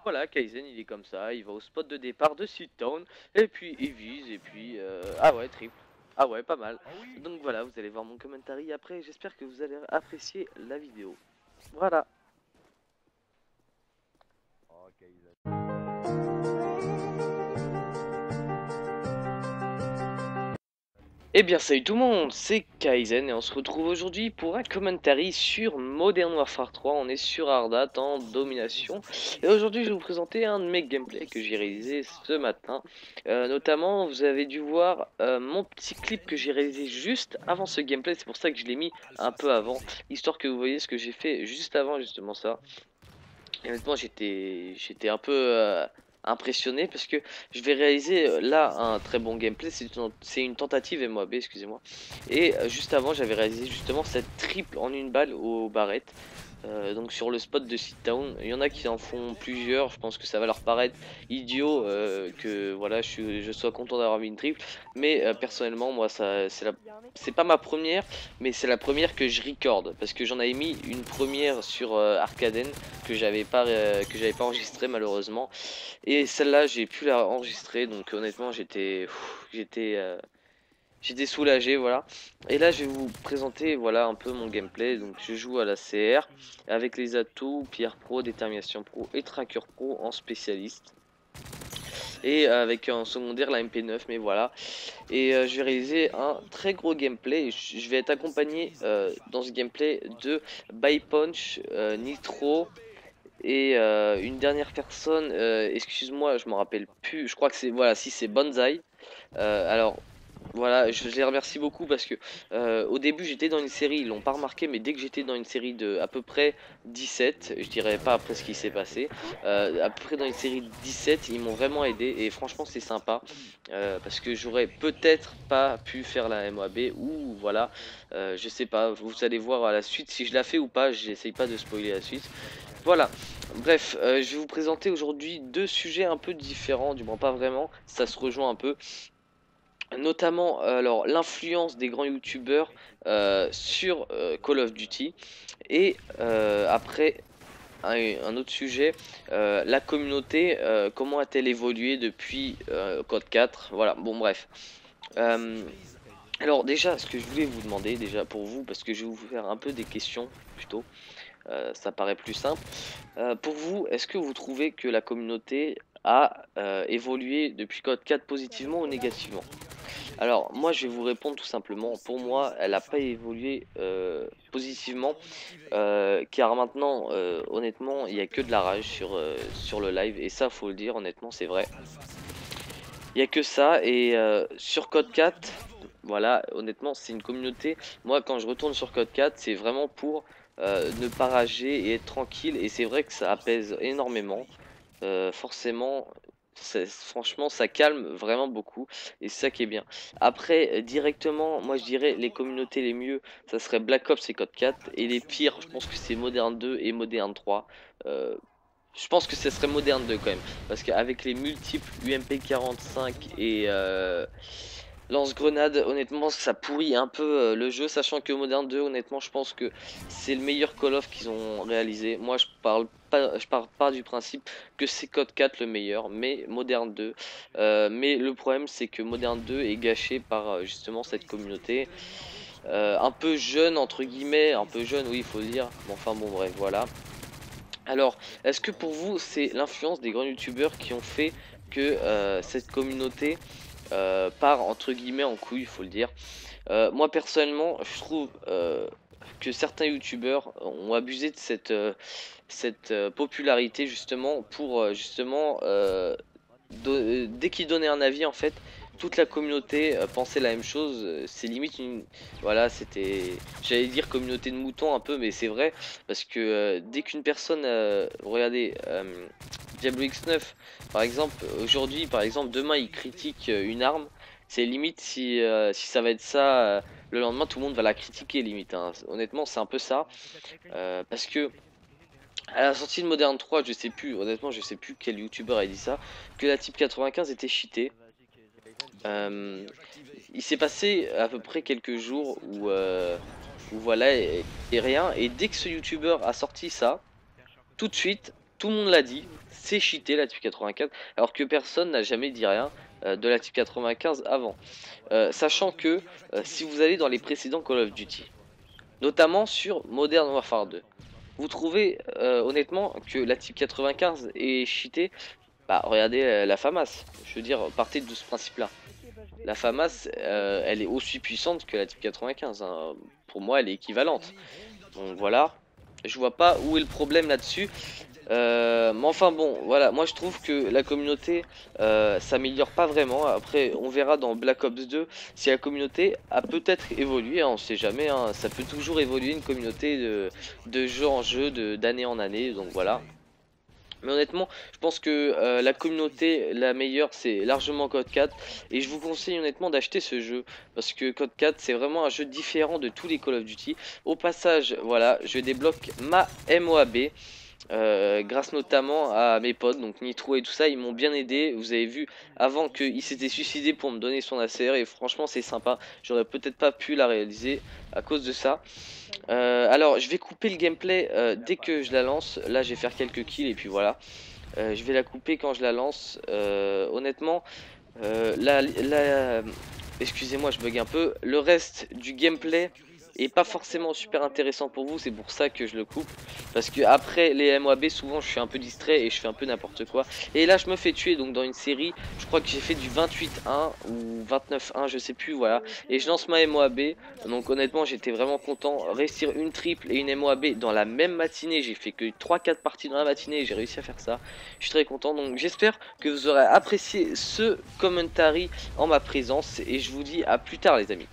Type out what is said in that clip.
Voilà, Kaizen il est comme ça, il va au spot de départ de Seatown, et puis il vise, et puis ah ouais, triple. Ah ouais, pas mal. Donc voilà, vous allez voir mon commentary après, j'espère que vous allez apprécier la vidéo. Voilà. Eh bien salut tout le monde, c'est Kaizen et on se retrouve aujourd'hui pour un commentary sur Modern Warfare 3. On est sur Ardat en domination et aujourd'hui je vais vous présenter un de mes gameplays que j'ai réalisé ce matin. Notamment vous avez dû voir mon petit clip que j'ai réalisé juste avant ce gameplay, c'est pour ça que je l'ai mis un peu avant, histoire que vous voyez ce que j'ai fait juste avant justement ça. Et honnêtement, j'étais un peu impressionné parce que je vais réaliser là un très bon gameplay. C'est une tentative MOAB, excusez-moi. Et juste avant, j'avais réalisé justement cette triple en une balle au barrette. Donc sur le spot de Seatown, il y en a qui en font plusieurs. Je pense que ça va leur paraître idiot que voilà, je sois content d'avoir mis une triple. Mais personnellement, moi, c'est pas ma première, mais c'est la première que je record parce que j'en avais mis une première sur Arcaden que j'avais pas enregistré malheureusement, et celle-là j'ai pu la enregistrer, donc honnêtement j'étais soulagé, voilà. Et là je vais vous présenter voilà un peu mon gameplay. Donc je joue à la CR avec les atouts Pierre Pro, Détermination Pro et Tracker Pro en spécialiste, et avec en secondaire la MP9, mais voilà. Et je vais réaliser un très gros gameplay. Je vais être accompagné dans ce gameplay de By Punch, Nitro et une dernière personne, excuse-moi, je me rappelle plus, je crois que c'est, voilà, si c'est Banzai. Alors voilà, je les remercie beaucoup parce que au début j'étais dans une série, ils l'ont pas remarqué, mais dès que j'étais dans une série de à peu près 17, je dirais pas après ce qui s'est passé, à peu près dans une série de 17, ils m'ont vraiment aidé et franchement c'est sympa, parce que j'aurais peut-être pas pu faire la MOAB, ou voilà, je sais pas, vous allez voir à la suite si je la fais ou pas, j'essaye pas de spoiler la suite. Voilà, bref, je vais vous présenter aujourd'hui deux sujets un peu différents, du moins pas vraiment, ça se rejoint un peu. Notamment alors l'influence des grands youtubeurs sur Call of Duty, et après un autre sujet, la communauté, comment a-t-elle évolué depuis Code 4. Voilà, bon bref. Euh, alors déjà, ce que je voulais vous demander déjà pour vous, parce que je vais vous faire un peu des questions plutôt, ça paraît plus simple. Pour vous, est-ce que vous trouvez que la communauté a évolué depuis Code 4 positivement ou négativement? Alors moi je vais vous répondre tout simplement, pour moi elle n'a pas évolué positivement, car maintenant honnêtement il n'y a que de la rage sur le live, et ça faut le dire, honnêtement c'est vrai. Il n'y a que ça, et sur Code 4, voilà, honnêtement c'est une communauté, moi quand je retourne sur Code 4 c'est vraiment pour ne pas rager et être tranquille, et c'est vrai que ça apaise énormément. Forcément, franchement ça calme vraiment beaucoup, et c'est ça qui est bien. Après directement, moi je dirais les communautés les mieux ça serait Black Ops et Code 4, et les pires je pense que c'est Modern 2 et Modern 3. euh, je pense que ce serait Modern 2 quand même, parce qu'avec les multiples UMP 45 et lance-grenade, honnêtement ça pourrit un peu le jeu, sachant que Modern 2 honnêtement je pense que c'est le meilleur Call of qu'ils ont réalisé. Moi je pars pas du principe que c'est Code 4 le meilleur, mais Modern 2. Mais le problème c'est que Modern 2 est gâché par justement cette communauté. Un peu jeune entre guillemets, un peu jeune oui il faut le dire, mais enfin bon bref voilà. Alors, est-ce que pour vous, c'est l'influence des grands youtubeurs qui ont fait que cette communauté part entre guillemets en couille, il faut le dire? Moi personnellement, je trouve que certains youtubeurs ont abusé de cette popularité justement pour justement dès qu'ils donnaient un avis en fait, toute la communauté pensait la même chose. C'est limite une, voilà, c'était, j'allais dire communauté de moutons un peu, mais c'est vrai parce que dès qu'une personne, regardez, Diablo X9 par exemple, aujourd'hui par exemple, demain il critique une arme, c'est limite si ça va être ça le lendemain, tout le monde va la critiquer limite, hein. Honnêtement c'est un peu ça, parce que à la sortie de Modern 3, je sais plus, honnêtement, je sais plus quel youtubeur a dit ça, que la type 95 était cheatée. Il s'est passé à peu près quelques jours où voilà, et rien, et dès que ce youtubeur a sorti ça, tout de suite, tout le monde l'a dit, c'est cheaté la type 95, alors que personne n'a jamais dit rien de la type 95 avant. Sachant que si vous allez dans les précédents Call of Duty, notamment sur Modern Warfare 2, vous trouvez honnêtement que la type 95 est cheatée. Bah regardez la FAMAS, je veux dire, partez de ce principe là. La FAMAS elle est aussi puissante que la type 95, hein. Pour moi elle est équivalente. Donc voilà, je vois pas où est le problème là-dessus. Mais enfin bon, voilà, moi je trouve que la communauté s'améliore pas vraiment. Après, on verra dans Black Ops 2 si la communauté a peut-être évolué, hein, on sait jamais, hein, ça peut toujours évoluer une communauté de jeu en jeu, d'année en année, donc voilà. Mais honnêtement, je pense que la communauté, la meilleure, c'est largement Code 4. Et je vous conseille honnêtement d'acheter ce jeu. Parce que Code 4, c'est vraiment un jeu différent de tous les Call of Duty. Au passage, voilà, je débloque ma MOAB. Grâce notamment à mes potes, donc Nitro et tout ça, ils m'ont bien aidé. Vous avez vu avant qu'il s'était suicidé pour me donner son ACR, et franchement c'est sympa. J'aurais peut-être pas pu la réaliser à cause de ça. Alors je vais couper le gameplay dès que je la lance. Là je vais faire quelques kills et puis voilà. Je vais la couper quand je la lance. Honnêtement, excusez-moi, je bug un peu. Le reste du gameplay est pas forcément super intéressant pour vous, c'est pour ça que je le coupe. Parce que après les MOAB, souvent je suis un peu distrait et je fais un peu n'importe quoi. Et là je me fais tuer donc dans une série, je crois que j'ai fait du 28-1 ou 29-1, je sais plus, voilà. Et je lance ma MOAB, donc honnêtement j'étais vraiment content. Réussir une triple et une MOAB dans la même matinée, j'ai fait que 3-4 parties dans la matinée et j'ai réussi à faire ça. Je suis très content, donc j'espère que vous aurez apprécié ce commentary en ma présence et je vous dis à plus tard les amis.